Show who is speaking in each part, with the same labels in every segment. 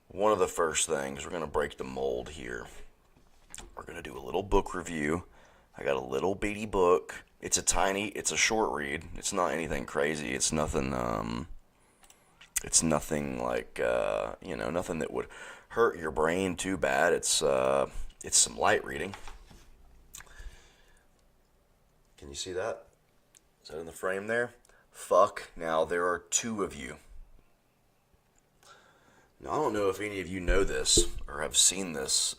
Speaker 1: one of the first things, we're going to break the mold here. We're going to do a little book review. I got a little bitty book. It's a short read. It's not anything crazy. It's nothing like, nothing that would hurt your brain too bad. It's some light reading. Can you see that? Is that in the frame there? Fuck, now there are two of you. Now, I don't know if any of you know this or have seen this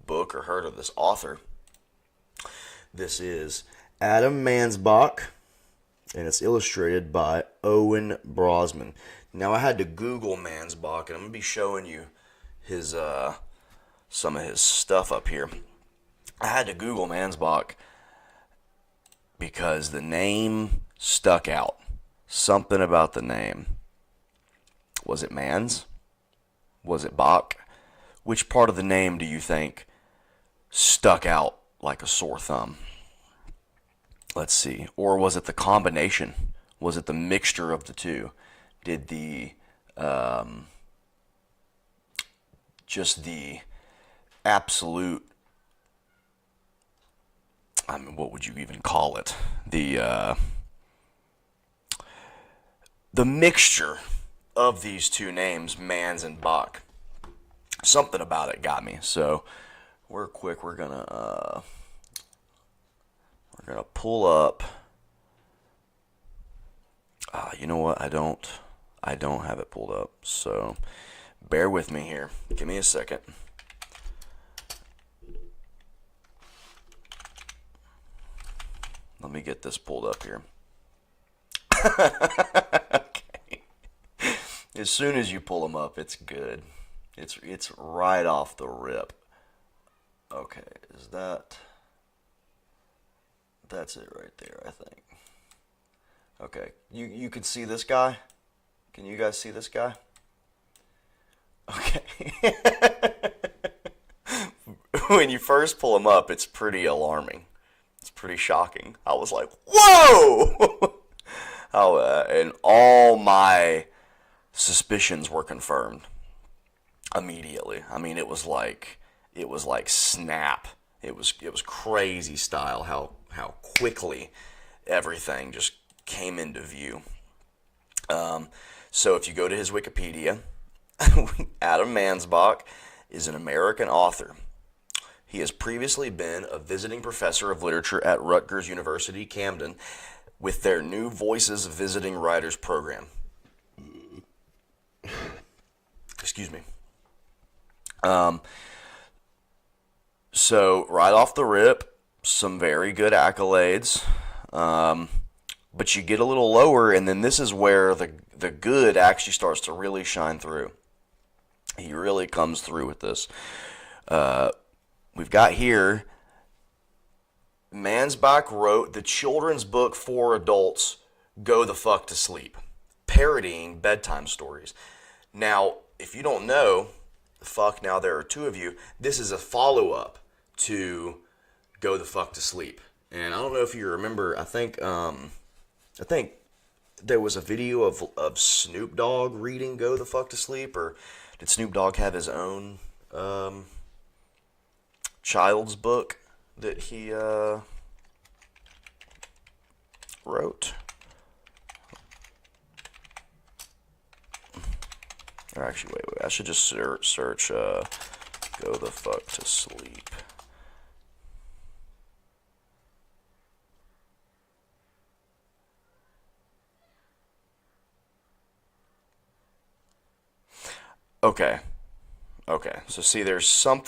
Speaker 1: book or heard of this author. This is Adam Mansbach, and it's illustrated by Owen Brosman. Now, I had to Google Mansbach, and I'm going to be showing you his some of his stuff up here. I had to Google Mansbach because the name stuck out. Something about the name. Was it Mans? Was it Bach? Which part of the name do you think stuck out like a sore thumb? Let's see. Or was it the combination? Was it the mixture of the two? Did just the absolute, what would you even call it? The mixture of these two names, Mans and Bach. Something about it got me. So we're gonna pull up. You know what? I don't have it pulled up. So bear with me here. Give me a second. Let me get this pulled up here. Okay. As soon as you pull them up, it's good. It's right off the rip. Okay, that's it right there, I think. Okay, you can see this guy? Can you guys see this guy? Okay. When you first pull him up, it's pretty alarming. It's pretty shocking. I was like, whoa! And all my suspicions were confirmed immediately. I mean, it was like snap. It was crazy style how quickly everything just came into view. So if you go to his Wikipedia, Adam Mansbach is an American author. He has previously been a visiting professor of literature at Rutgers University, Camden, with their New Voices Visiting Writers program. Excuse me. So right off the rip, some very good accolades. But you get a little lower, and then this is where the good actually starts to really shine through. He really comes through with this. We've got here, Mansbach wrote the children's book for adults, Go the Fuck to Sleep, parodying bedtime stories. Now, if you don't know, now there are two of you, this is a follow-up to Go the Fuck to Sleep. And I don't know if you remember, I think there was a video of Snoop Dogg reading Go the Fuck to Sleep, or did Snoop Dogg have his own child's book that he wrote? Or actually, wait, I should just search Go the Fuck to Sleep. Okay. So see, there's some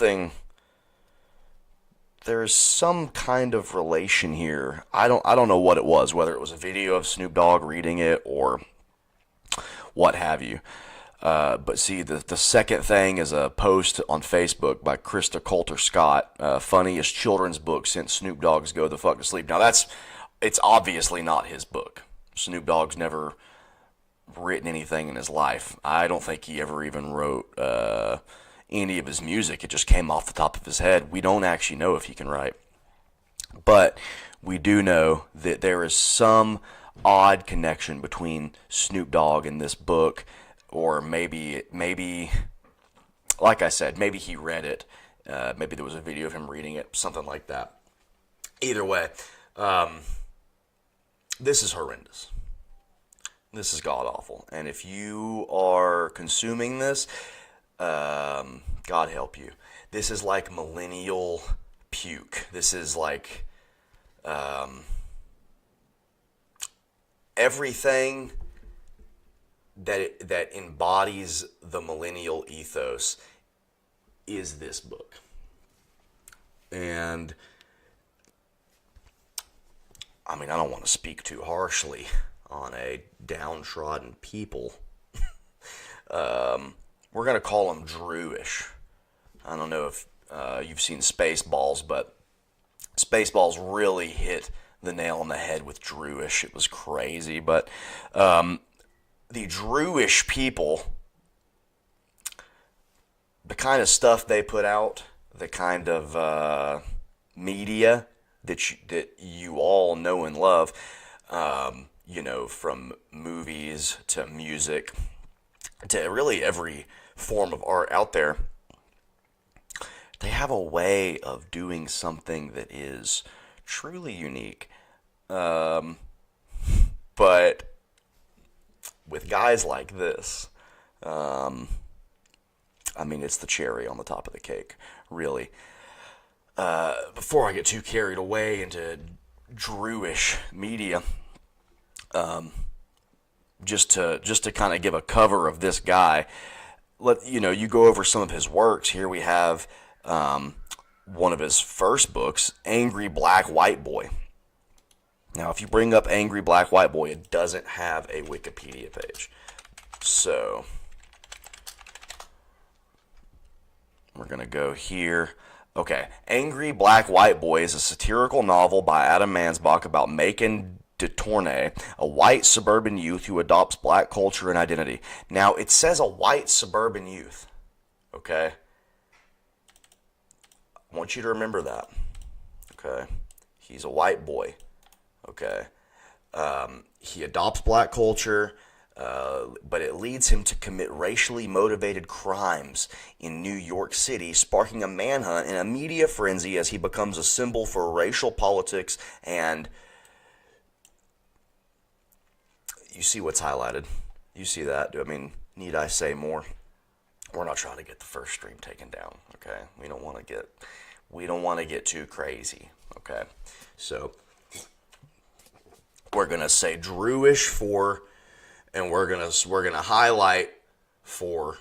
Speaker 1: kind of relation here. I don't know what it was, whether it was a video of Snoop Dogg reading it or what have you. But see, the second thing is a post on Facebook by Krista Coulter Scott, funniest children's book since Snoop Dogg's Go the Fuck to Sleep. Now it's obviously not his book. Snoop Dogg's never written anything in his life. I don't think he ever even wrote any of his music. It just came off the top of his head. We don't actually know if he can write. But we do know that there is some odd connection between Snoop Dogg and this book, or maybe like I said, maybe he read it. Maybe there was a video of him reading it, something like that. Either way, this is horrendous. This is god awful. And if you are consuming this, God help you. This is like millennial puke. This is like everything that embodies the millennial ethos is this book. And I mean, I don't want to speak too harshly on a downtrodden people. We're going to call them Drewish. I don't know if you've seen Spaceballs, but Spaceballs really hit the nail on the head with Drewish. It was crazy. But the Drewish people, the kind of stuff they put out, the kind of media that you all know and love, you know, from movies to music to really every form of art out there, they have a way of doing something that is truly unique. But with guys like this, I mean, it's the cherry on the top of the cake, really. Before I get too carried away into Drewish media, just to kind of give a cover of this guy, you go over some of his works. Here we have one of his first books, Angry Black White Boy. Now, if you bring up Angry Black White Boy, it doesn't have a Wikipedia page. So we're going to go here. Okay, Angry Black White Boy is a satirical novel by Adam Mansbach about Macon de Tournai, a white suburban youth who adopts black culture and identity. Now, it says a white suburban youth, okay? I want you to remember that, okay? He's a white boy, okay? He adopts black culture, but it leads him to commit racially motivated crimes in New York City, sparking a manhunt and a media frenzy as he becomes a symbol for racial politics. And you see what's highlighted. You see that. I mean, need I say more? We're not trying to get the first stream taken down, okay? We don't want to get too crazy, okay? So we're gonna say Drewish for, and we're gonna highlight for,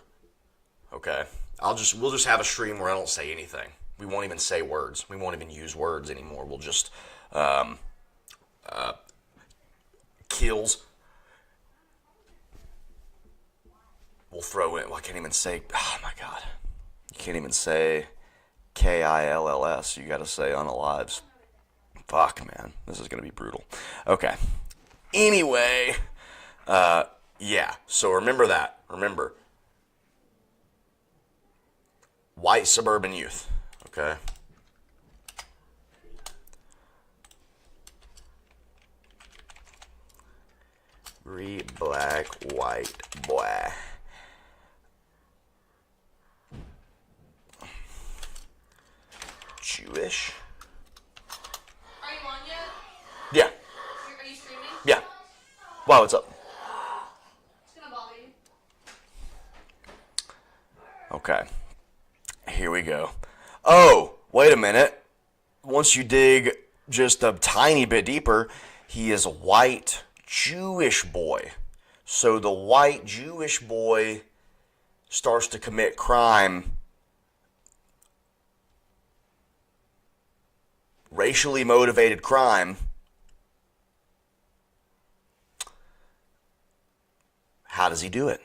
Speaker 1: okay? We'll just have a stream where I don't say anything. We won't even say words. We won't even use words anymore. We'll just kills. We'll throw in. Well, I can't even say. Oh my God, you can't even say KILLS. You got to say unalives. Fuck, man, this is gonna be brutal. Okay. Anyway. Yeah, so remember that. Remember. White suburban youth, okay? Black white boy. Jewish?
Speaker 2: Are you on yet?
Speaker 1: Yeah.
Speaker 2: Are you streaming?
Speaker 1: Yeah. Wow, what's up? Okay, here we go. Oh, wait a minute. Once you dig just a tiny bit deeper, he is a white Jewish boy. So the white Jewish boy starts to commit crime, racially motivated crime. How does he do it?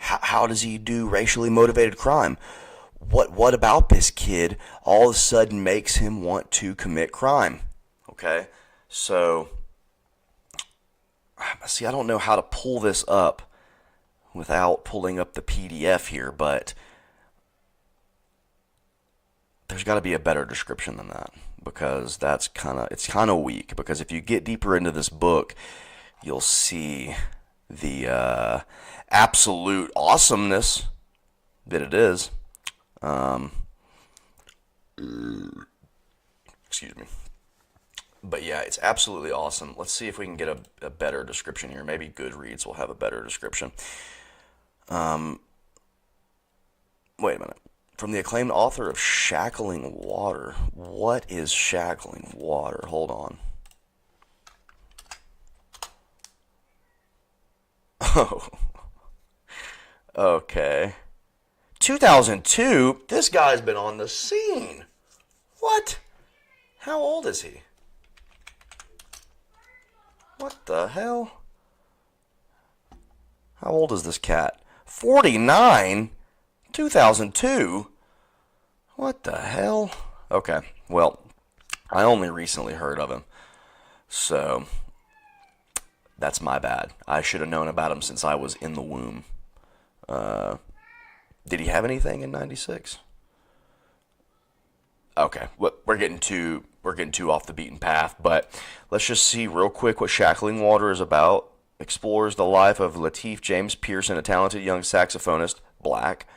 Speaker 1: How does he do racially motivated crime? What about this kid all of a sudden makes him want to commit crime? Okay, so see, I don't know how to pull this up without pulling up the PDF here, but there's got to be a better description than that, because it's kind of weak. Because if you get deeper into this book, you'll see the absolute awesomeness that it is. Excuse me. But yeah, it's absolutely awesome. Let's see if we can get a better description here. Maybe Goodreads will have a better description. Wait a minute. From the acclaimed author of Shackling Water. What is Shackling Water? Hold on. Oh. Okay. 2002? This guy's been on the scene. What? How old is he? What the hell? How old is this cat? 49? 2002? What the hell? Okay, well, I only recently heard of him. So, that's my bad. I should have known about him since I was in the womb. Did he have anything in 96? Okay, we're getting too off the beaten path, but let's just see real quick what Shackling Water is about. Explores the life of Lateef James Pearson, a talented young saxophonist, black,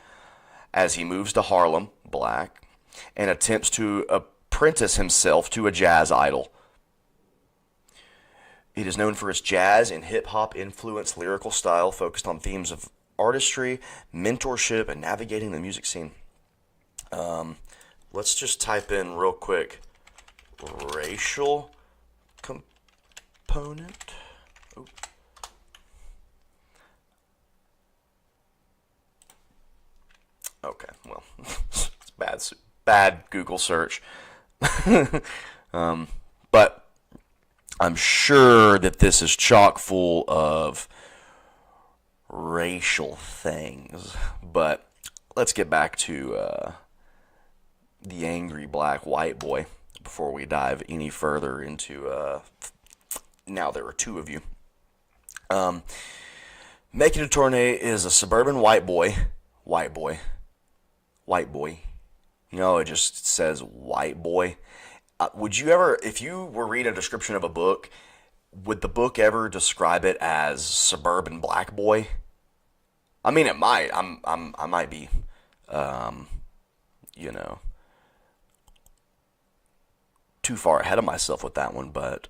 Speaker 1: as he moves to Harlem, black, and attempts to apprentice himself to a jazz idol. It is known for its jazz and hip-hop influenced lyrical style focused on themes of artistry, mentorship, and navigating the music scene. Let's just type in real quick racial component. Oh. Okay, well, it's bad Google search. But I'm sure that this is chock full of racial things. But let's get back to the angry black white boy before we dive any further into now there are two of you. Making a Tourney is a suburban white boy. You know, it just says white boy. Would you ever, if you were reading a description of a book, would the book ever describe it as suburban black boy? I mean, it might. I might be, you know, too far ahead of myself with that one, but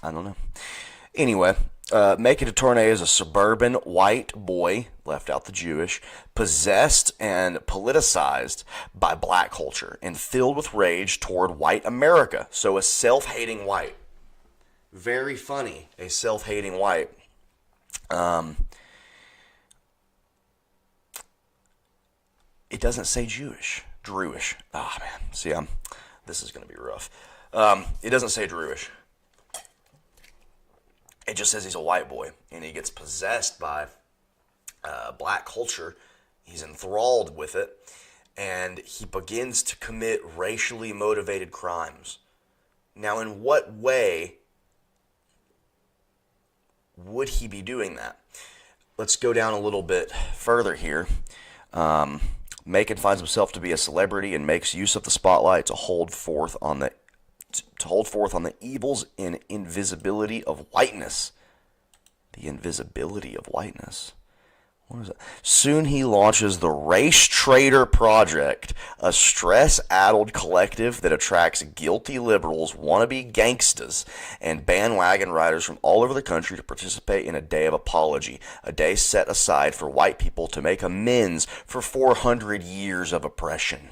Speaker 1: I don't know. Anyway, Making a Tourney is a suburban white boy, left out the Jewish, possessed and politicized by black culture and filled with rage toward white America. So a self-hating white. Very funny, a self-hating white. It doesn't say Jewish. Druish. Ah, oh, man. See, this is going to be rough. It doesn't say Druish. It just says he's a white boy, and he gets possessed by black culture. He's enthralled with it, and he begins to commit racially motivated crimes. Now, in what way would he be doing that? Let's go down a little bit further here. Macon finds himself to be a celebrity and makes use of the spotlight to hold forth on the evils and invisibility of whiteness. The invisibility of whiteness. What is that? Soon he launches the Race Trader Project, a stress-addled collective that attracts guilty liberals, wannabe gangstas, and bandwagon riders from all over the country to participate in a day of apology, a day set aside for white people to make amends for 400 years of oppression.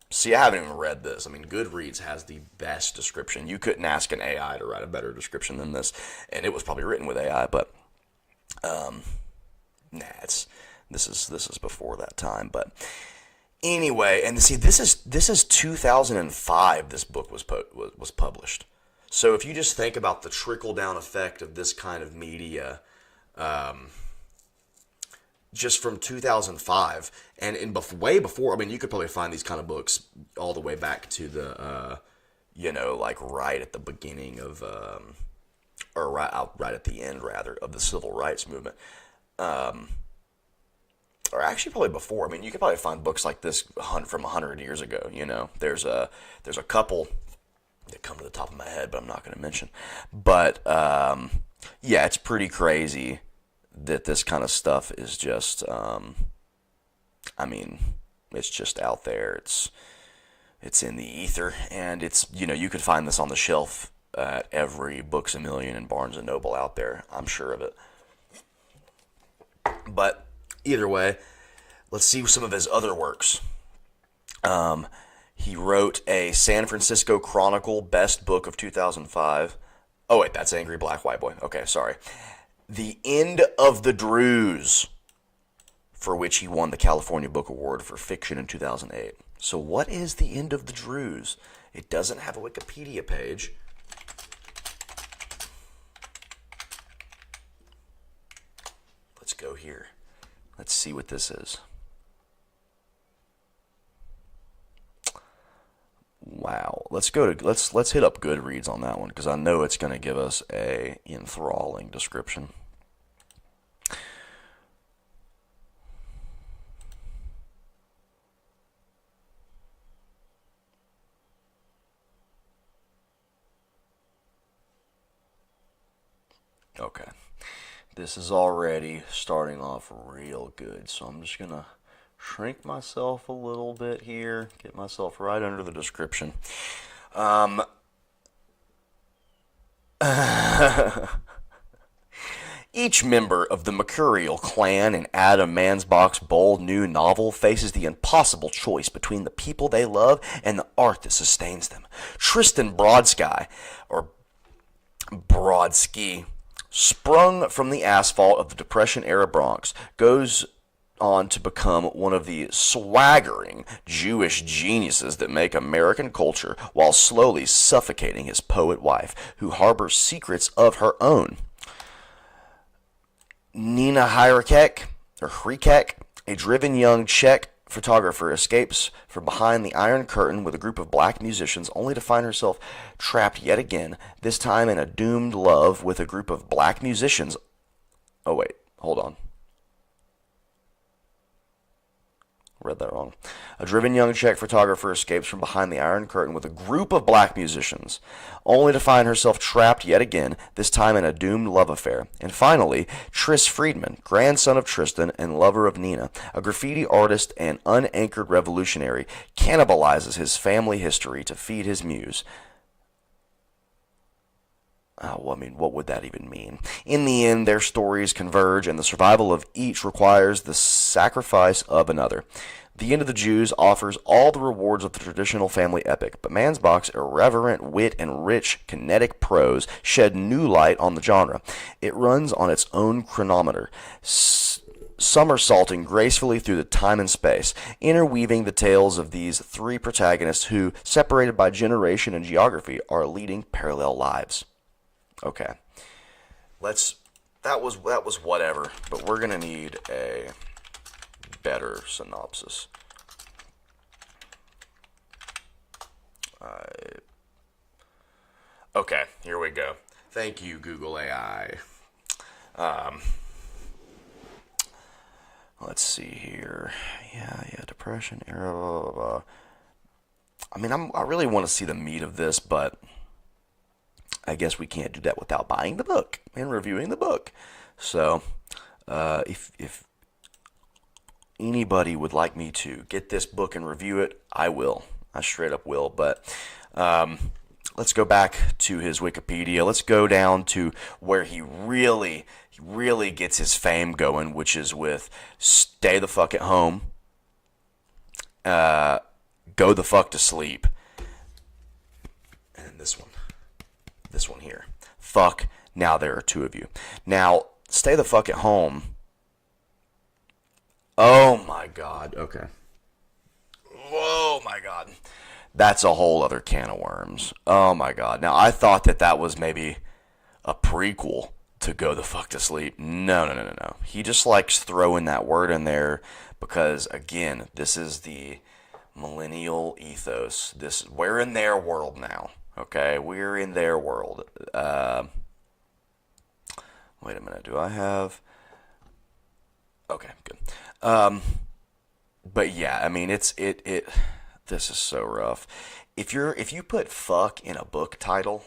Speaker 1: See, I haven't even read this. I mean, Goodreads has the best description. You couldn't ask an AI to write a better description than this, and it was probably written with AI, but this is before that time. But anyway, and see, this is 2005. This book was published. So if you just think about the trickle down effect of this kind of media, just from 2005 and way before. I mean, you could probably find these kind of books all the way back to the like right at the beginning of or right at the end rather of the civil rights movement, or actually probably before. I mean, you could probably find books like this from 100 years ago. You know, there's a couple that come to the top of my head, but I'm not going to mention. But yeah, it's pretty crazy that this kind of stuff is just, I mean, it's just out there. It's in the ether, and it's, you could find this on the shelf at every Books A Million and Barnes and Noble out there. I'm sure of it. But either way, let's see some of his other works. He wrote a San Francisco Chronicle Best Book of 2005. Oh, wait, that's Angry Black White Boy. Okay, sorry. The End of the Drews, for which he won the California Book Award for Fiction in 2008. So what is The End of the Drews? It doesn't have a Wikipedia page. Let's go here. Let's see what this is. Wow. Let's hit up Goodreads on that one, because I know it's going to give us a enthralling description. Okay. This is already starting off real good, so I'm just going to shrink myself a little bit here, get myself right under the description. Each member of the Mercurial clan in Adam Mansbach's bold new novel faces the impossible choice between the people they love and the art that sustains them. Tristan Brodsky, or Brodsky, sprung from the asphalt of the Depression-era Bronx, goes on to become one of the swaggering Jewish geniuses that make American culture, while slowly suffocating his poet wife, who harbors secrets of her own. Nina Hrycek, a driven young Czech photographer, escapes from behind the Iron Curtain with a group of black musicians, only to find herself trapped yet again, this time in a doomed love with a group of black musicians. Oh wait, hold on. Read that wrong. A driven young Czech photographer escapes from behind the Iron Curtain with a group of black musicians, only to find herself trapped yet again, this time in a doomed love affair. And finally, Tris Friedman, grandson of Tristan and lover of Nina, a graffiti artist and unanchored revolutionary, cannibalizes his family history to feed his muse. Well, I mean, what would that even mean? In the end, their stories converge, and the survival of each requires the sacrifice of another. The End of the Jews offers all the rewards of the traditional family epic, but Mansbach's irreverent wit and rich, kinetic prose shed new light on the genre. It runs on its own chronometer, somersaulting gracefully through the time and space, interweaving the tales of these three protagonists who, separated by generation and geography, are leading parallel lives. Okay, that was whatever, but we're gonna need a better synopsis. Okay, here we go. Thank you, Google AI. Let's see here. Yeah, Depression era. Blah, blah, blah. I mean, I really want to see the meat of this, but I guess we can't do that without buying the book and reviewing the book. So, if anybody would like me to get this book and review it, I will. I straight up will. But let's go back to his Wikipedia. Let's go down to where he really gets his fame going, which is with Stay the Fuck at Home, Go the Fuck to Sleep, and this one. This one here. Fuck, now there are two of you. Now, Stay the Fuck at Home. Oh my god. Okay. Oh my god. That's a whole other can of worms. Oh my god. Now, I thought that was maybe a prequel to Go the Fuck to Sleep. No. He just likes throwing that word in there because, again, this is the millennial ethos. We're in their world now. Okay, we're in their world. Wait a minute. Do I have? Okay, good. But yeah, I mean, it. This is so rough. If you put "fuck" in a book title,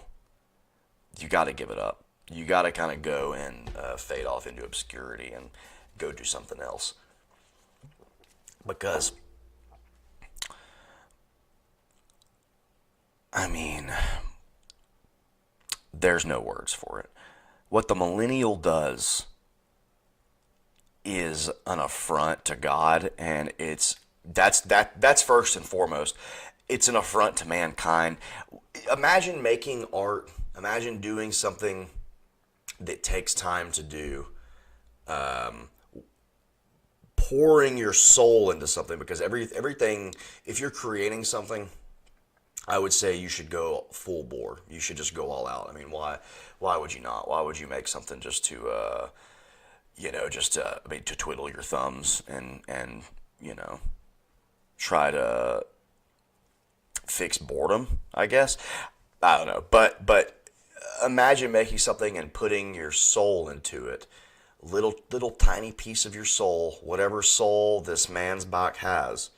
Speaker 1: you got to give it up. You got to kind of go and fade off into obscurity and go do something else. Because, I mean, there's no words for it. What the millennial does is an affront to God, and that's first and foremost. It's an affront to mankind. Imagine making art. Imagine doing something that takes time to do. Pouring your soul into something, because everything. If you're creating something, I would say you should go full bore. You should just go all out. I mean, why would you not? Why would you make something just to to twiddle your thumbs and try to fix boredom, I guess. I don't know, but imagine making something and putting your soul into it. Little tiny piece of your soul, whatever soul this Mansbach has.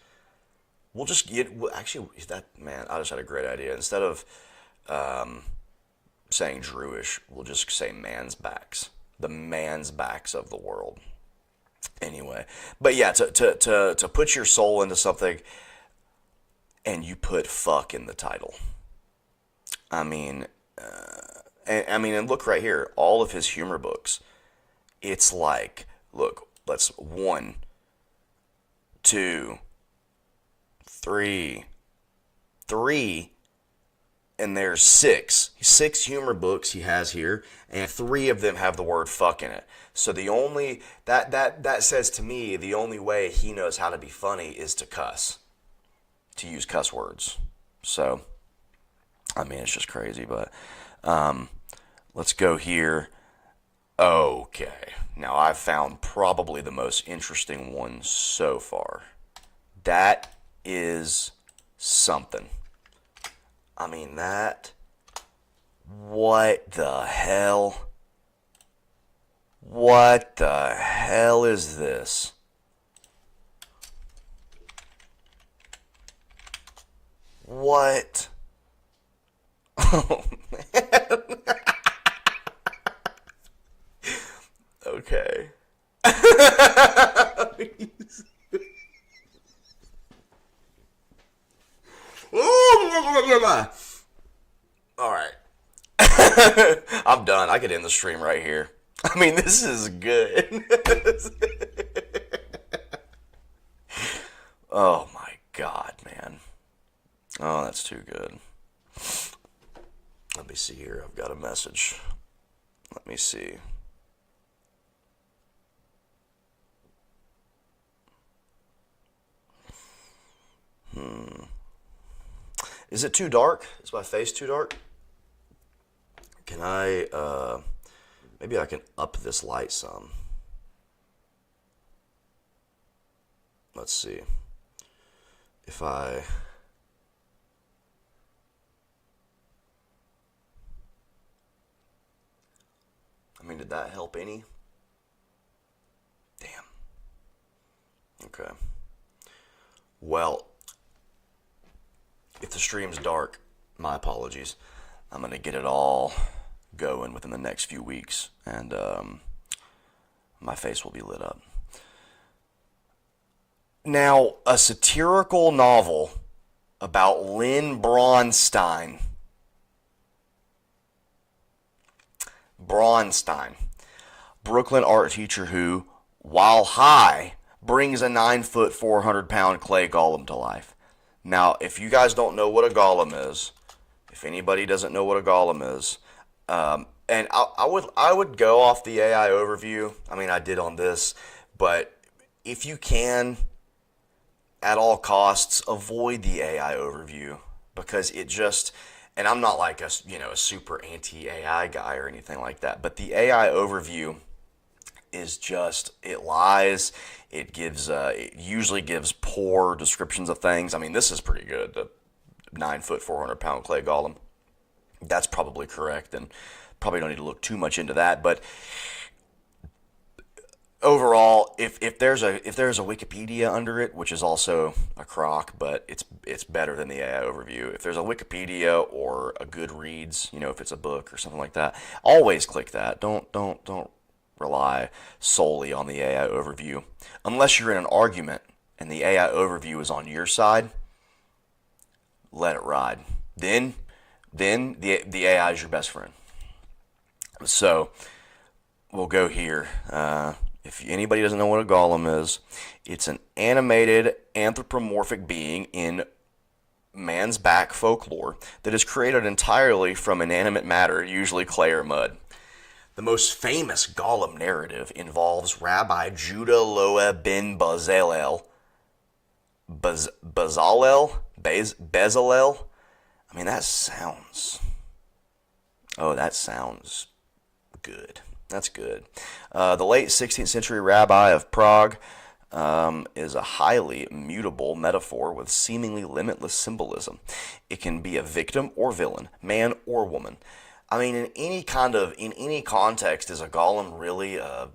Speaker 1: We'll just get actually that man. I just had a great idea. Instead of saying Druish, we'll just say Mansbachs, the Mansbachs of the world. Anyway, but yeah, to put your soul into something, and you put fuck in the title. I mean, and look right here, all of his humor books. It's like, look, let's 1, 2, 3, and there's six humor books he has here, and 3 of them have the word fuck in it. So the only that says to me the only way he knows how to be funny is to cuss, to use cuss words. So I mean, it's just crazy. But let's go here. Okay, now I've found probably the most interesting one so far. That is something. I mean, what the hell? What the hell is this? What? Oh, man. Okay. All right. I'm done. I could end the stream right here. I mean, this is good. Oh my God, man. Oh, that's too good. Let me see here. I've got a message. Let me see. Is it too dark? Is my face too dark? Can I, maybe I can up this light some. Let's see. If I mean, did that help any? Damn. Okay. Well, if the stream's dark, my apologies. I'm going to get it all going within the next few weeks, and my face will be lit up. Now, a satirical novel about Lynn Braunstein. Brooklyn art teacher who, while high, brings a 9-foot, 400-pound clay golem to life. Now, if you guys don't know what a golem is, if anybody doesn't know what a golem is, and I would go off the AI overview. I mean, I did on this, but if you can, at all costs, avoid the AI overview, because it just, and I'm not like a super anti-AI guy or anything like that, but the AI overview is just, it lies. It usually gives poor descriptions of things. I mean, this is pretty good. The 9-foot, 400-pound clay golem. That's probably correct, and probably don't need to look too much into that. But overall, if there's a Wikipedia under it, which is also a crock, but it's better than the AI overview. If there's a Wikipedia or a Goodreads, if it's a book or something like that, always click that. Don't rely solely on the AI overview unless you're in an argument and the AI overview is on your side. Let it ride. Then the AI is your best friend. So we'll go here. If anybody doesn't know what a golem is, it's an animated anthropomorphic being in Mansbach folklore that is created entirely from inanimate matter, usually clay or mud. The most famous golem narrative involves Rabbi Judah Loa ben Bezalel. Bezalel? I mean, that sounds good. That's good. The late 16th century rabbi of Prague is a highly mutable metaphor with seemingly limitless symbolism. It can be a victim or villain, man or woman. I mean, in any context, is a golem really a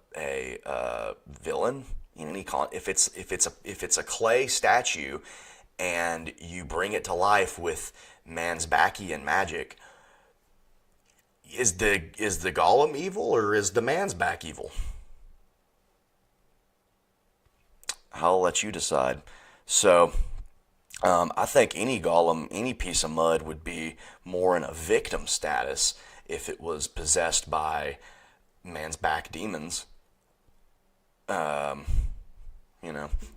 Speaker 1: villain? If it's a clay statue, and you bring it to life with Mansbachian magic, is the golem evil or is the Mansbach evil? I'll let you decide. So, I think any golem, any piece of mud would be more in a victim status if it was possessed by Mansbach demons.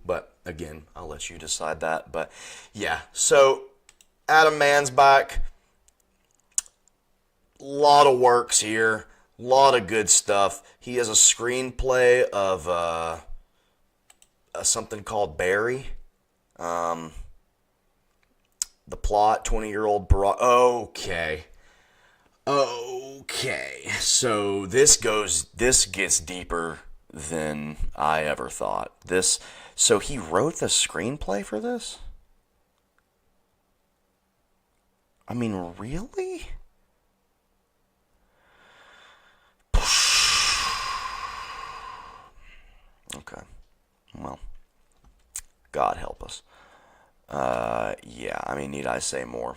Speaker 1: But again, I'll let you decide that. But yeah, so Adam Mansbach, lot of works here, lot of good stuff. He has a screenplay of something called Barry. The plot, 20-year-old Barack. Okay. So this gets deeper than I ever thought. So he wrote the screenplay for this? I mean, really? Okay. Well, God help us. Yeah, I mean, need I say more?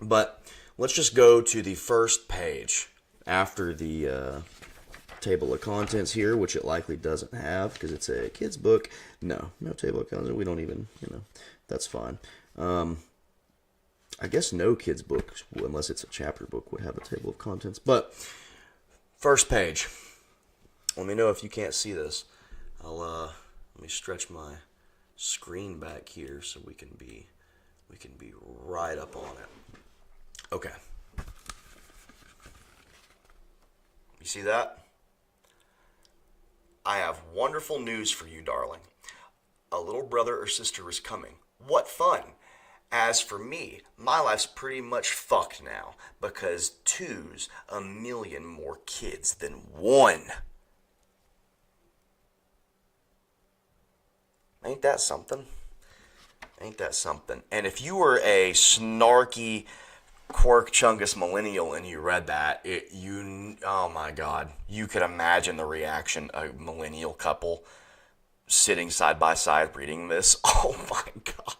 Speaker 1: But let's just go to the first page after the table of contents here, which it likely doesn't have because it's a kid's book. No table of contents. We don't even, that's fine. I guess no kid's book, unless it's a chapter book, would have a table of contents. But first page. Let me know if you can't see this. Let me stretch my screen back here so we can be right up on it. Okay. You see that? I have wonderful news for you, darling. A little brother or sister is coming. What fun! As for me, my life's pretty much fucked now because two's a million more kids than one. Ain't that something? Ain't that something? And if you were a snarky Quirk Chungus millennial and you read that, oh my God, you could imagine the reaction a millennial couple sitting side by side reading this. Oh my God.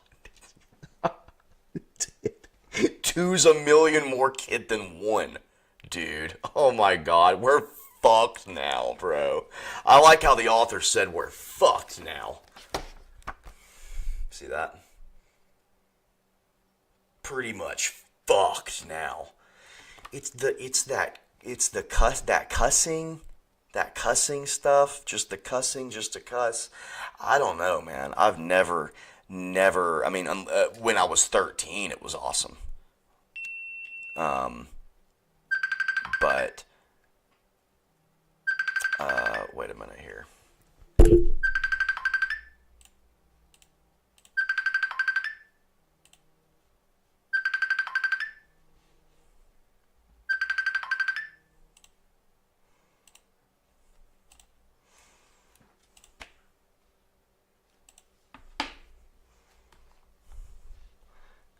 Speaker 1: Two's a million more kid than one, dude. Oh my God, we're fucked now, bro. I like how the author said we're fucked now. See that? Pretty much fucked now. That cussing stuff, just the cussing, just to cuss. I don't know, man. I've never. I mean, when I was 13, it was awesome. But wait a minute here.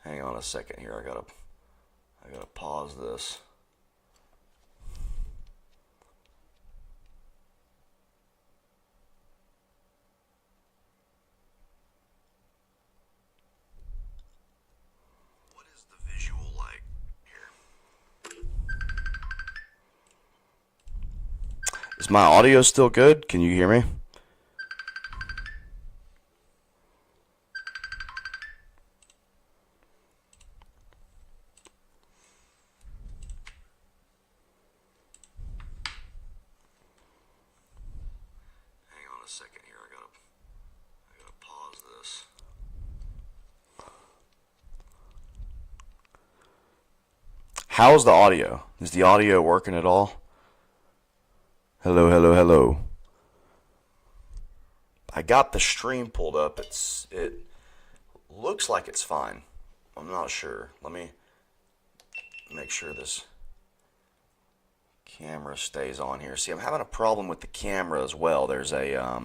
Speaker 1: Hang on a second here. I gotta pause this. Is my audio still good? Can you hear me? Hang on a second here. I gotta pause this. How's the audio? Is the audio working at all? Hello, hello, hello. I got the stream pulled up. It looks like it's fine. I'm not sure. Let me make sure this camera stays on here. See, I'm having a problem with the camera as well. There's a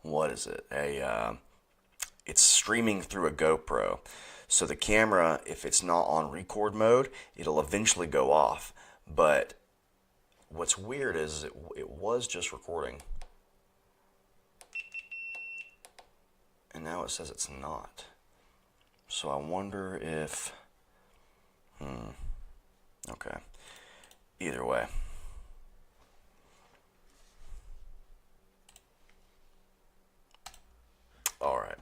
Speaker 1: what is it? It's streaming through a GoPro. So the camera, if it's not on record mode, it'll eventually go off. But what's weird is it was just recording. And now it says it's not. So I wonder if... Okay. Either way. Alright.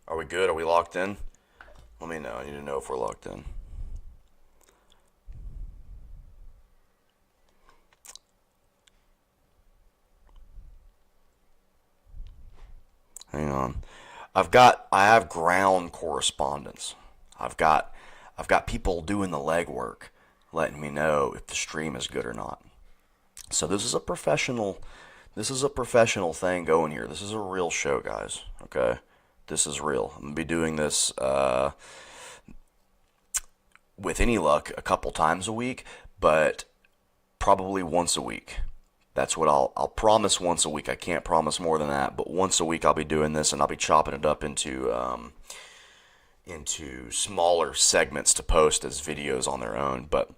Speaker 1: Are we good? Are we locked in? Let me know. I need to know if we're locked in. Hang on. I have ground correspondence. I've got people doing the legwork, letting me know if the stream is good or not. So this is a professional thing going here. This is a real show, guys. Okay? This is real. I'm going to be doing this with any luck a couple times a week, but probably once a week. That's what I'll promise once a week. I can't promise more than that, but once a week I'll be doing this, and I'll be chopping it up into smaller segments to post as videos on their own. But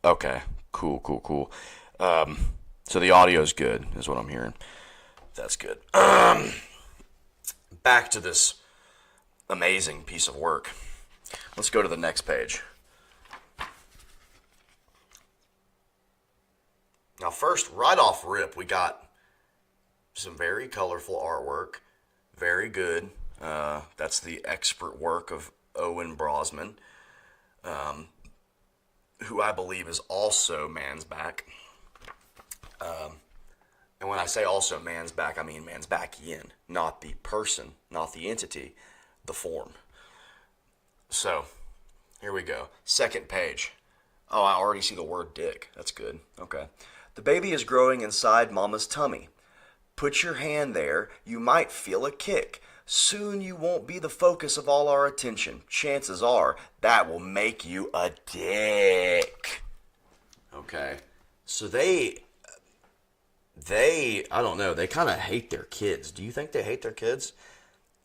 Speaker 1: okay, cool. So the audio's good, is what I'm hearing. That's good. Back to this amazing piece of work. Let's go to the next page. Now first, right off rip, we got some very colorful artwork. Very good. That's the expert work of Owen Brosman, who I believe is also Mansbach. And when I say also Mansbach, I mean Mansbachian, not the person, not the entity, the form. So, here we go. Second page. Oh, I already see the word dick. That's good. Okay. The baby is growing inside mama's tummy. Put your hand there. You might feel a kick. Soon you won't be the focus of all our attention. Chances are that will make you a dick. Okay. So they I don't know, they kind of hate their kids. Do you think they hate their kids?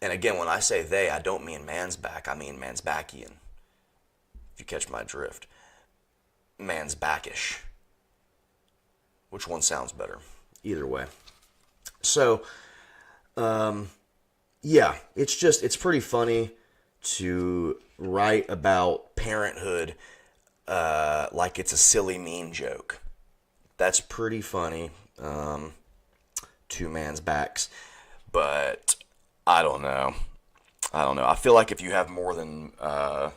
Speaker 1: And again, when I say they, I don't mean Mansbach, I mean Mansbachian. If you catch my drift. Mansbachish. Which one sounds better? Either way. So, yeah, it's pretty funny to write about parenthood like it's a silly, mean joke. That's pretty funny. Two man's backs, but I don't know. I feel like if you have more than a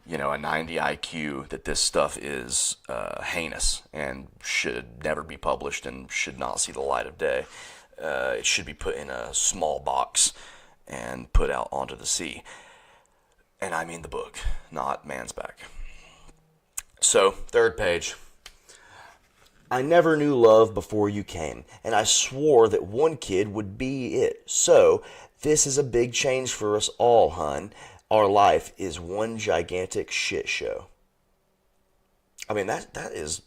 Speaker 1: 90 IQ, that this stuff is heinous and should never be published and should not see the light of day. It should be put in a small box and put out onto the sea. And I mean the book, not Mansbach. So, third page. I never knew love before you came, and I swore that one kid would be it. So, this is a big change for us all, hun. Our life is one gigantic shit show. I mean, that is...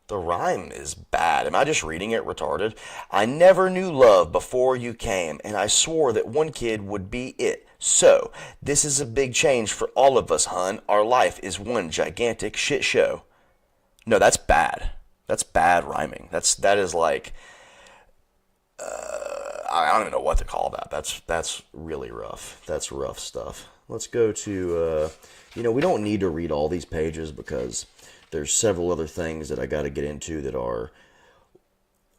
Speaker 1: The rhyme is bad. Am I just reading it retarded? I never knew love before you came, and I swore that one kid would be it. So, this is a big change for all of us, hun. Our life is one gigantic shit show. No, that's bad. That's bad rhyming. That is like I don't even know what to call that. That's really rough. That's rough stuff. Let's go to, we don't need to read all these pages because there's several other things that I got to get into that are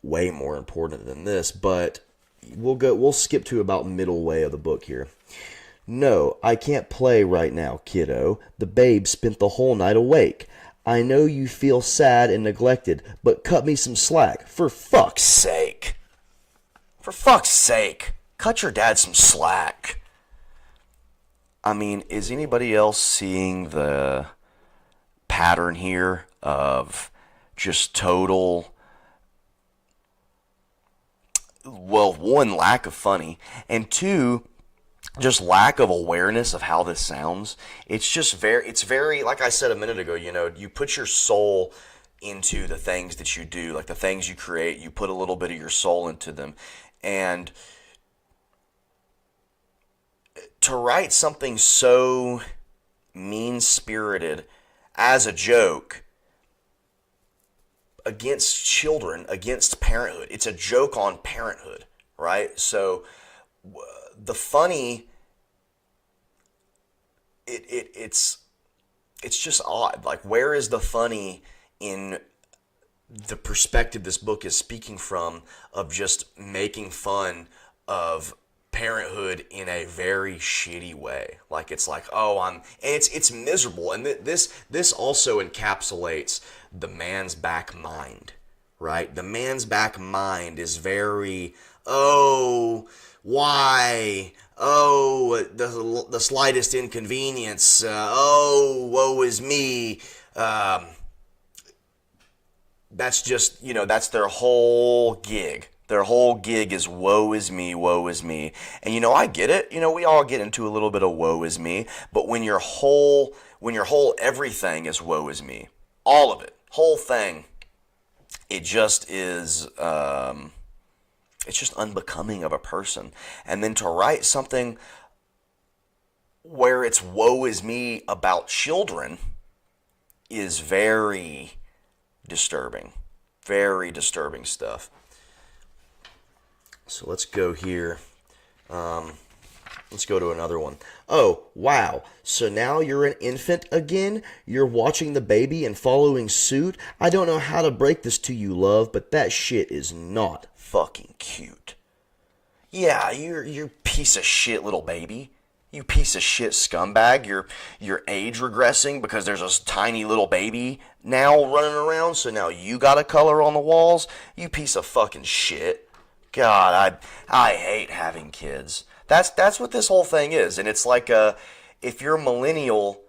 Speaker 1: way more important than this, but we'll skip to about middle way of the book here. No, I can't play right now, kiddo. The babe spent the whole night awake. I know you feel sad and neglected, but cut me some slack, for fuck's sake. For fuck's sake, cut your dad some slack. I mean, is anybody else seeing the pattern here of just total, well, one, lack of funny, and two, just lack of awareness of how this sounds. It's very, like I said a minute ago, you put your soul into the things that you do, like the things you create, you put a little bit of your soul into them. And to write something so mean-spirited as a joke against children, against parenthood, it's a joke on parenthood, right? So the funny, it's just odd. Like, where is the funny in the perspective this book is speaking from, of just making fun of parenthood in a very shitty way? Like, it's like, it's miserable. And this also encapsulates the Mansbach mind, right? The Mansbach mind is very, why? The slightest inconvenience. Woe is me. That's just, that's their whole gig. Their whole gig is woe is me, woe is me. And I get it. We all get into a little bit of woe is me. But when your whole everything is woe is me, all of it, whole thing, it just is, it's just unbecoming of a person. And then to write something where it's woe is me about children is very disturbing. Very disturbing stuff. So let's go here. Let's go to another one. Oh, wow. So now you're an infant again? You're watching the baby and following suit? I don't know how to break this to you, love, but that shit is not fucking cute. Yeah, you're piece of shit little baby. You piece of shit scumbag. You're age regressing because there's a tiny little baby now running around, so now you got a color on the walls. You piece of fucking shit. God, I hate having kids. That's what this whole thing is. And it's like, if you're a millennial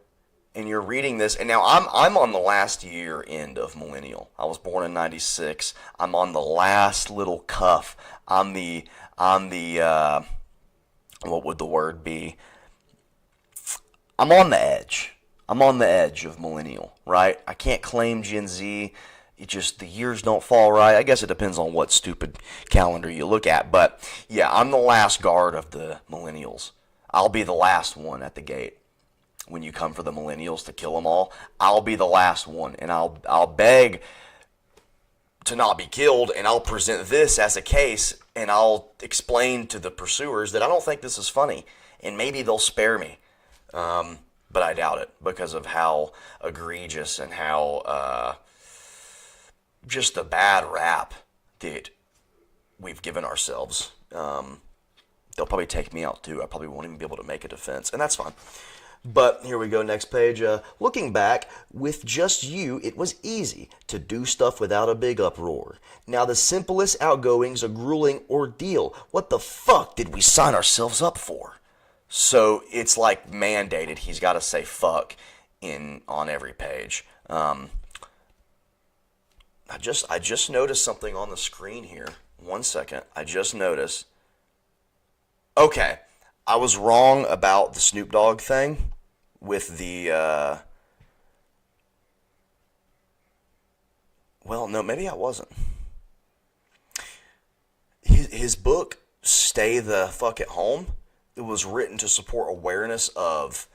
Speaker 1: and you're reading this, and now I'm on the last year end of millennial. I was born in '96. I'm on the last little cuff. I'm the what would the word be? I'm on the edge. I'm on the edge of millennial, right? I can't claim Gen Z. It just, the years don't fall right. I guess it depends on what stupid calendar you look at. But yeah, I'm the last guard of the millennials. I'll be the last one at the gate. When you come for the millennials to kill them all, I'll be the last one. And I'll beg to not be killed, and I'll present this as a case, and I'll explain to the pursuers that I don't think this is funny, and maybe they'll spare me. But I doubt it, because of how egregious and how just the bad rap that we've given ourselves. They'll probably take me out too. I probably won't even be able to make a defense, and that's fine. But here we go, next page. Looking back, with just you, it was easy to do stuff without a big uproar. Now the simplest outgoing's a grueling ordeal. What the fuck did we sign ourselves up for? So it's like mandated. He's got to say fuck on every page. I just noticed something on the screen here. 1 second. I just noticed. Okay, I was wrong about the Snoop Dogg thing with the. Well, no, maybe I wasn't. His book, Stay the Fuck at Home, it was written to support awareness of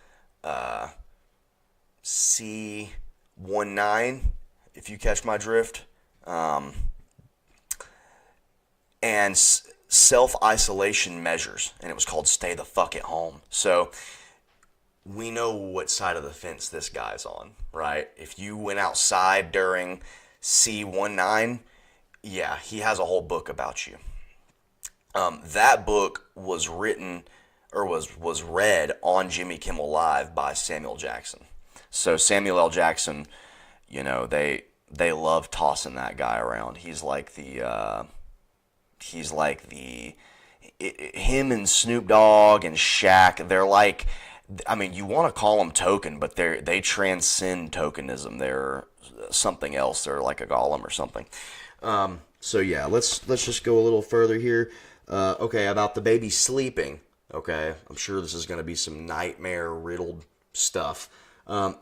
Speaker 1: C19, if you catch my drift. and self-isolation measures, and it was called Stay the Fuck at Home. So we know what side of the fence this guy's on, right? If you went outside during C19, yeah, he has a whole book about you. That book was written or was read on Jimmy Kimmel Live by Samuel Jackson. So Samuel L. Jackson, they love tossing that guy around. Him and Snoop Dogg and Shaq, they're like, I mean, you want to call them token, but they transcend tokenism. They're something else. They're like a golem or something. So yeah, let's just go a little further here. Okay, about the baby sleeping. Okay, I'm sure this is going to be some nightmare riddled stuff.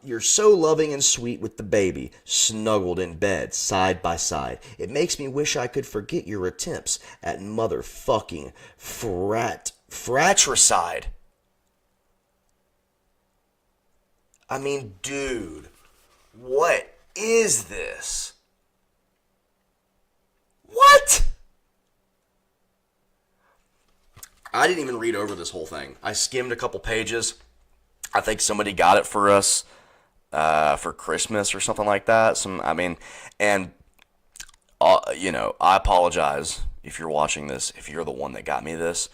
Speaker 1: You're so loving and sweet with the baby, snuggled in bed, side by side. It makes me wish I could forget your attempts at motherfucking fratricide. I mean, dude, what is this? What? I didn't even read over this whole thing. I skimmed a couple pages. I think somebody got it for us for Christmas or something like that. I apologize if you're watching this, if you're the one that got me this,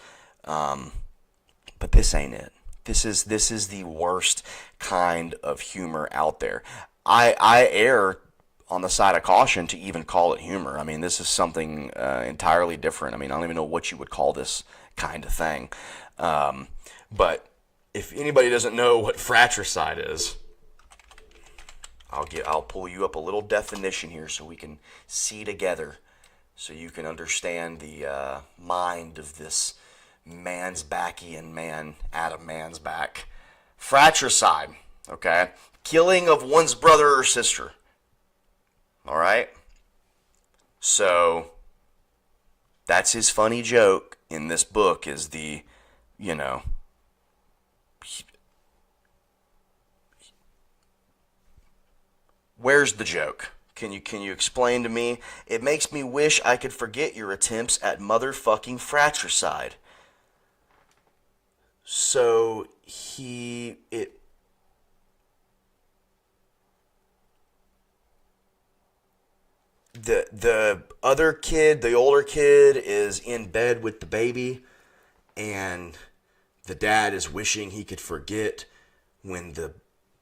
Speaker 1: but this ain't it. This is the worst kind of humor out there. I err on the side of caution to even call it humor. I mean, this is something entirely different. I mean, I don't even know what you would call this kind of thing. But if anybody doesn't know what fratricide is, I'll pull you up a little definition here so we can see together, so you can understand the mind of this Mansbachian man, Adam Mansbach. Fratricide, okay? Killing of one's brother or sister. All right? So, that's his funny joke in this book, is where's the joke? Can you explain to me? It makes me wish I could forget your attempts at motherfucking fratricide. So the other kid, the older kid, is in bed with the baby, and the dad is wishing he could forget when the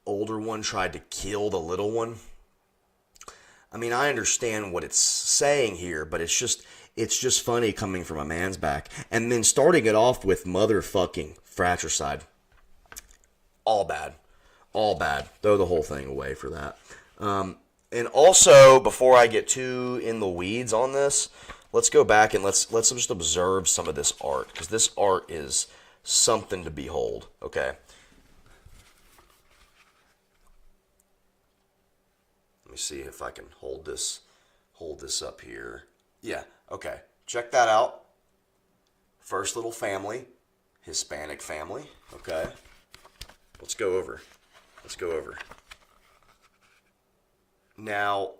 Speaker 1: older one tried to kill the little one. I mean, I understand what it's saying here, but it's just funny coming from a man's back. And then starting it off with motherfucking fratricide. All bad. All bad. Throw the whole thing away for that. And also, before I get too in the weeds on this, let's go back and let's just observe some of this art, because this art is something to behold. Okay. Let me see if I can hold this up here. Yeah, okay. Check that out. First little family, Hispanic family. Okay. Let's go over. Now,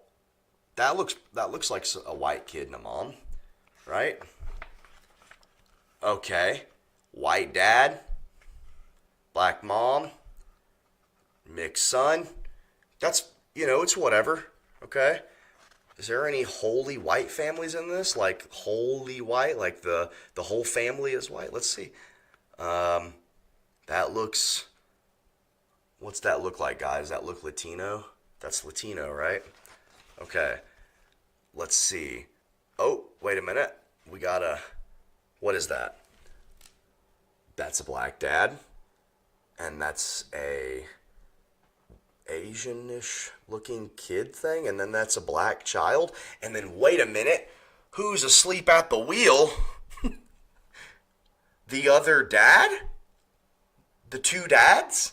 Speaker 1: that looks like a white kid and a mom, right? Okay. White dad, black mom, mixed son. That's, it's whatever, okay? Is there any wholly white families in this? Like wholly white, like the whole family is white? Let's see. That looks, what's that look like, guys? That look Latino? That's Latino, right? Okay. Let's see. Oh, wait a minute. We got what is that? That's a black dad. And that's a Asian-ish looking kid thing, and then that's a black child, and then wait a minute, who's asleep at the wheel? The other dad? The two dads?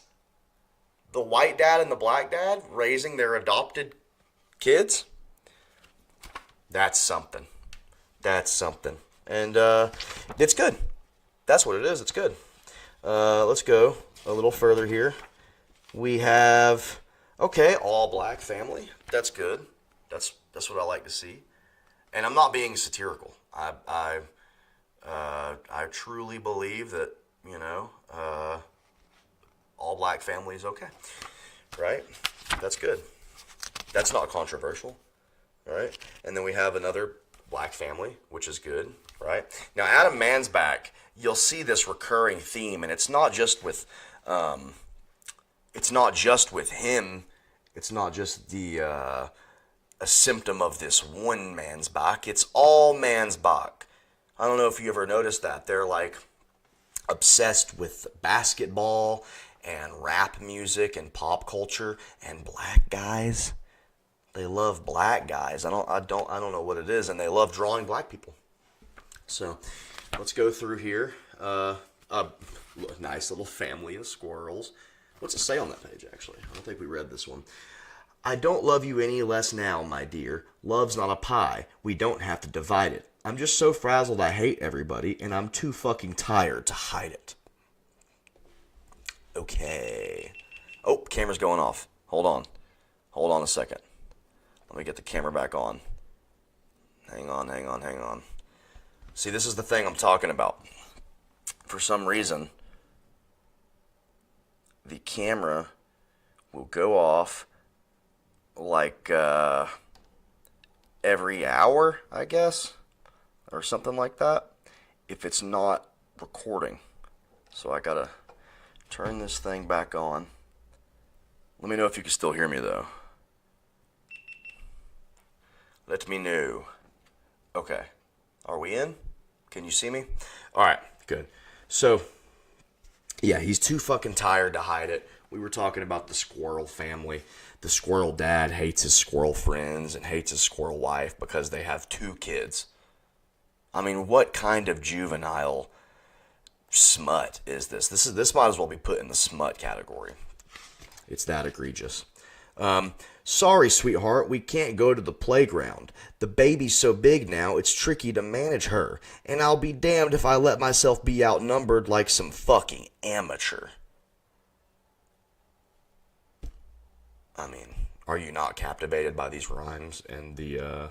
Speaker 1: The white dad and the black dad raising their adopted kids? That's something. And it's good. That's what it is. It's good. Let's go a little further here. We have, okay, all black family. That's good. That's what I like to see. And I'm not being satirical. I truly believe that, all black family is okay, right? That's good. That's not controversial, right? And then we have another black family, which is good, right? Now, Adam Mansbach, you'll see this recurring theme, and it's not just with him. It's not just a symptom of this one Mansbach. It's all Mansbach. I don't know if you ever noticed that. They're like obsessed with basketball and rap music and pop culture and black guys. They love black guys. I don't know what it is, and they love drawing black people. So let's go through here. Nice little family of squirrels. What's it say on that page, actually? I don't think we read this one. I don't love you any less now, my dear. Love's not a pie. We don't have to divide it. I'm just so frazzled I hate everybody, and I'm too fucking tired to hide it. Okay. Oh, camera's going off. Hold on. Hold on a second. Let me get the camera back on. Hang on. See, this is the thing I'm talking about. For some reason, the camera will go off like every hour, I guess, or something like that, if it's not recording. So I gotta turn this thing back on. Let me know if you can still hear me, though. Let me know. Okay. Are we in? Can you see me? All right, good. So, yeah, he's too fucking tired to hide it. We were talking about the squirrel family. The squirrel dad hates his squirrel friends and hates his squirrel wife because they have 2 kids. I mean, what kind of juvenile smut is this? This might as well be put in the smut category. It's that egregious. Sorry, sweetheart, we can't go to the playground. The baby's so big now, it's tricky to manage her. And I'll be damned if I let myself be outnumbered like some fucking amateur. I mean, are you not captivated by these rhymes and the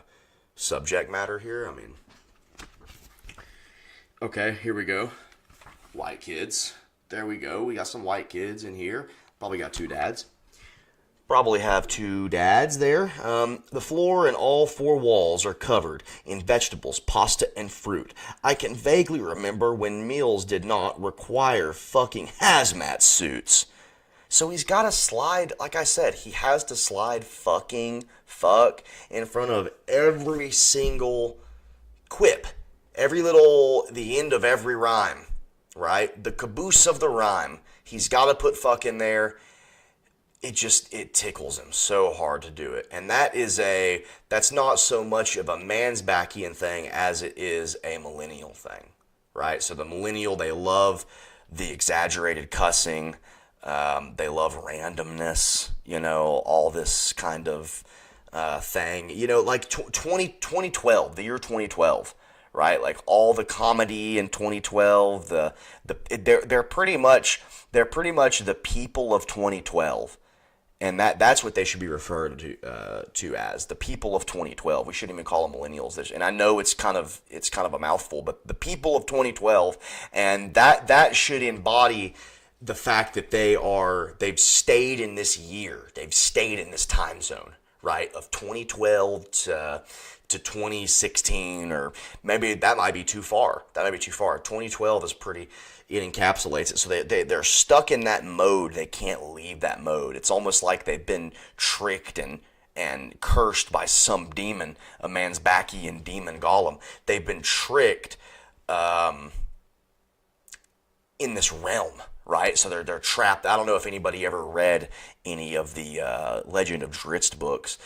Speaker 1: subject matter here? I mean, okay, here we go. White kids. There we go. We got some white kids in here. Probably got 2 dads. Probably have 2 dads there. The floor and all 4 walls are covered in vegetables, pasta, and fruit. I can vaguely remember when meals did not require fucking hazmat suits. So he's got to slide, like I said, he has to slide fucking fuck in front of every single quip. The end of every rhyme, right? The caboose of the rhyme. He's got to put fuck in there. It tickles him so hard to do it. And that's not so much of a Mansbachian thing as it is a millennial thing, right? So the millennial, they love the exaggerated cussing. They love randomness, all this kind of thing. Like 2012, the year 2012, right? Like all the comedy in 2012, they're pretty much the people of 2012. And that's what they should be referred to as the people of 2012. We shouldn't even call them millennials. And I know it's kind of a mouthful, but the people of 2012, and that should embody the fact that they've stayed in this year, they've stayed in this time zone, right, of 2012 to 2016, or maybe that might be too far. 2012 is it encapsulates it. So they're stuck in that mode. They can't leave that mode. It's almost like they've been tricked and cursed by some demon, a Mansbachian demon golem. They've been tricked in this realm, right? So they're trapped. I don't know if anybody ever read any of the Legend of Drizzt books.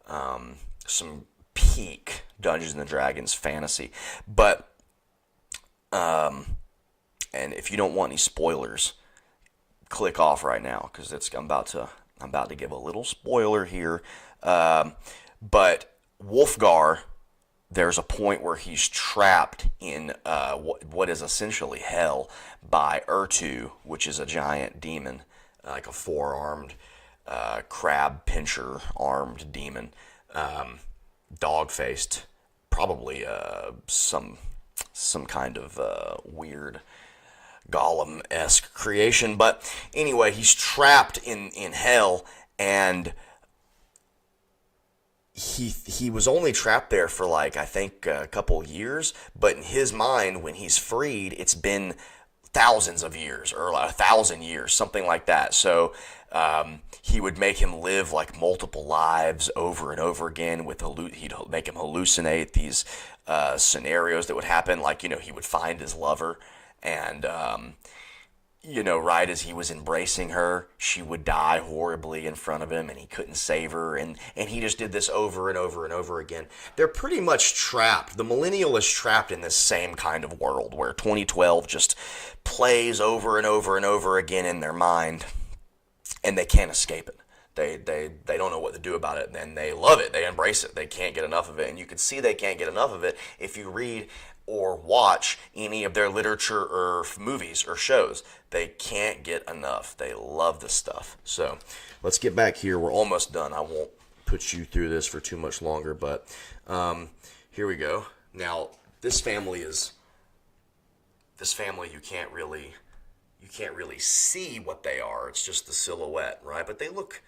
Speaker 1: Some peak Dungeons and Dragons fantasy, but and if you don't want any spoilers, click off right now, because I'm about to give a little spoiler here. But Wolfgar, there's a point where he's trapped in what is essentially hell by Urtu, which is a giant demon, like a 4-armed crab pincher armed demon, dog-faced probably some kind of weird Gollum-esque creation. But anyway, he's trapped in hell, and he was only trapped there for like, I think, a couple years, but in his mind, when he's freed, it's been thousands of years, or 1,000 years, something like that. So he would make him live like multiple lives over and over again. He'd make him hallucinate these scenarios that would happen. Like, he would find his lover, and right as he was embracing her, she would die horribly in front of him, and he couldn't save her, and he just did this over and over and over again. They're pretty much trapped. The Millennial is trapped in this same kind of world where 2012 just plays over and over and over again in their mind, and they can't escape it. They don't know what to do about it, and they love it. They embrace it. They can't get enough of it, and you can see they can't get enough of it if you read or watch any of their literature or movies or shows. They can't get enough. They love this stuff. So let's get back here. We're almost done. I won't put you through this for too much longer, but here we go. Now, this family you can't really see what they are. It's just the silhouette, right? But they look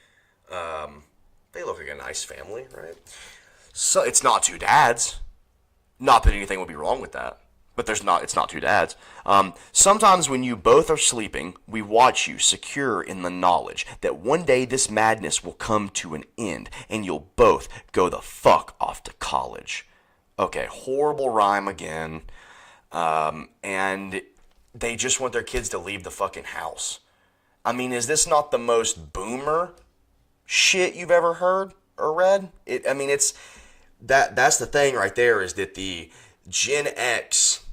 Speaker 1: like a nice family, right? So it's not two dads. Not that anything would be wrong with that, but it's not two dads. Sometimes when you both are sleeping, we watch you secure in the knowledge that one day this madness will come to an end and you'll both go the fuck off to college. Okay, horrible rhyme again. And they just want their kids to leave the fucking house. I mean, is this not the most boomer shit you've ever heard or read? That's the thing right there, is that the Gen X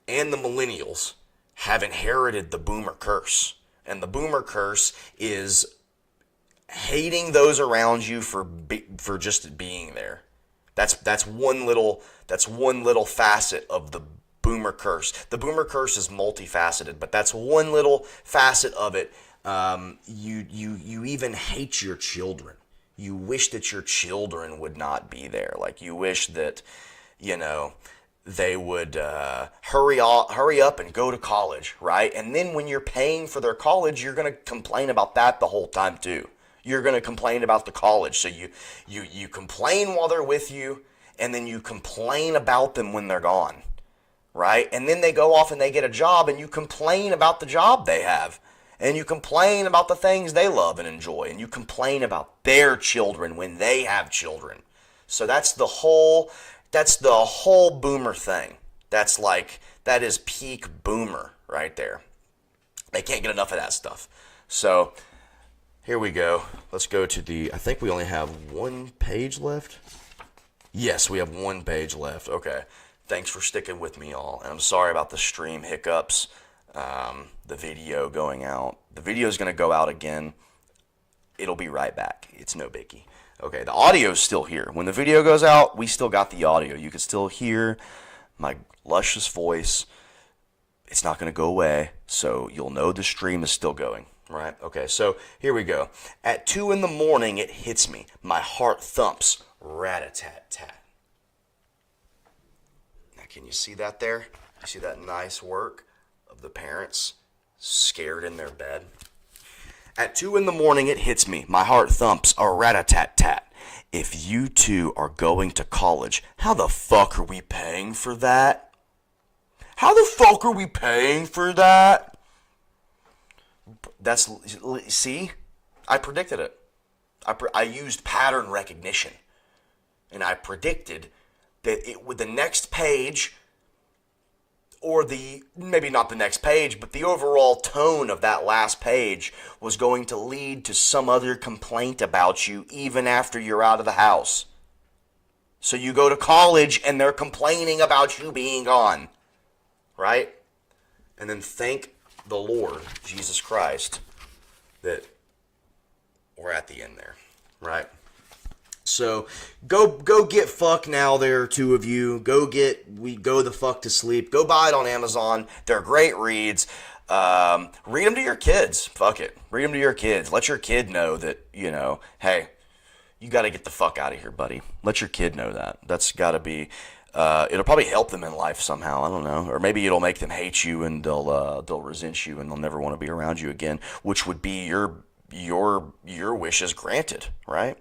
Speaker 1: and the millennials have inherited the boomer curse. And the boomer curse is hating those around you for just being there. That's one little facet of the boomer curse. The boomer curse is multifaceted, but that's one little facet of it. You even hate your children. You wish that your children would not be there. Like, you wish that, they would hurry up and go to college, right? And then when you're paying for their college, you're going to complain about that the whole time too. You're going to complain about the college. So you complain while they're with you, and then you complain about them when they're gone, right? And then they go off and they get a job, and you complain about the job they have. And you complain about the things they love and enjoy. And you complain about their children when they have children. So that's the whole boomer thing. That is peak boomer right there. They can't get enough of that stuff. So here we go. Let's go to I think we only have one page left. Yes, we have one page left. Okay. Thanks for sticking with me, all. And I'm sorry about the stream hiccups. The video going out. The video is going to go out again. It'll be right back. It's no biggie. Okay, the audio's still here. When the video goes out, we still got the audio. You can still hear my luscious voice. It's not going to go away, so you'll know the stream is still going, right? Okay, so here we go. At 2 in the morning, it hits me. My heart thumps. Rat-a-tat-tat. Now, can you see that there? You see that nice work of the parents scared in their bed? At 2 in the morning, it hits me. My heart thumps. A rat-a-tat-tat. If you two are going to college, how the fuck are we paying for that? How the fuck are we paying for that? See? I predicted it. I used pattern recognition. And I predicted that with the next page, or maybe not the next page, but the overall tone of that last page was going to lead to some other complaint about you even after you're out of the house. So you go to college and they're complaining about you being gone, right? And then thank the Lord, Jesus Christ, that we're at the end there, right? So go get fuck now there, two of you. Go the fuck to sleep. Go buy it on Amazon. They're great reads. Read them to your kids. Fuck it. Read them to your kids. Let your kid know that, hey, you got to get the fuck out of here, buddy. Let your kid know that. That's got to be. It'll probably help them in life somehow. I don't know, or maybe it'll make them hate you and they'll resent you and they'll never want to be around you again. Which would be your wishes granted, right?